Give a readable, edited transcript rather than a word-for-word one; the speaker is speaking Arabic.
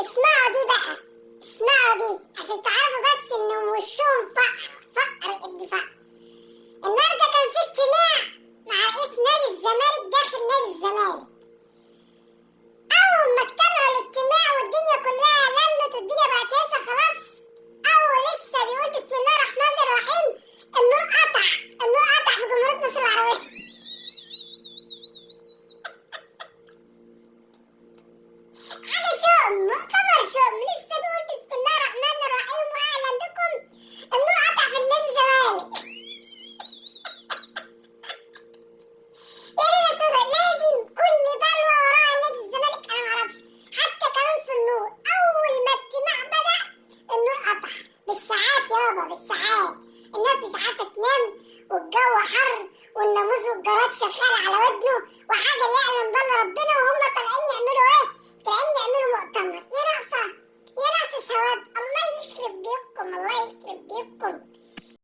اسمعوا دي بقى، اسمعوا دي عشان تعرفوا بس ان وشهم فقر ابن فقر. النهارده كان في اجتماع مع رئيس نادي الزمالك داخل نادي الزمالك. اول ما اجتمعوا الاجتماع والدنيا كلها لمت والدنيا بقت هيصه خلاص، اول لسه بيقول بسم الله الرحمن الرحيم النور قطع. النور قطع في جمهورية مصر العربية. حاجة شؤم، مؤتمر شؤم، لسه بيقول بسم الله الرحمن الرحيم واهلا بكم النور قطع في نادي الزمالك. يا ليلة سودا، لازم كل بلوة وراها نادي الزمالك. انا معرفش حتى كمان في النور اول ما اجتماع بدأ النور قطع بالساعات يابا، بالساعات. الناس مش عارفة تنام والجو حر والناموس والجراد شغال على ودنه وحاجة لا يعلم بها ربنا، وهم طالعين يعملوا ايه؟ طالعين يعملوا مؤتمر. يا ناقصة، يا ناقصة سواد. الله يخرب بيكم، الله يخرب بيكم.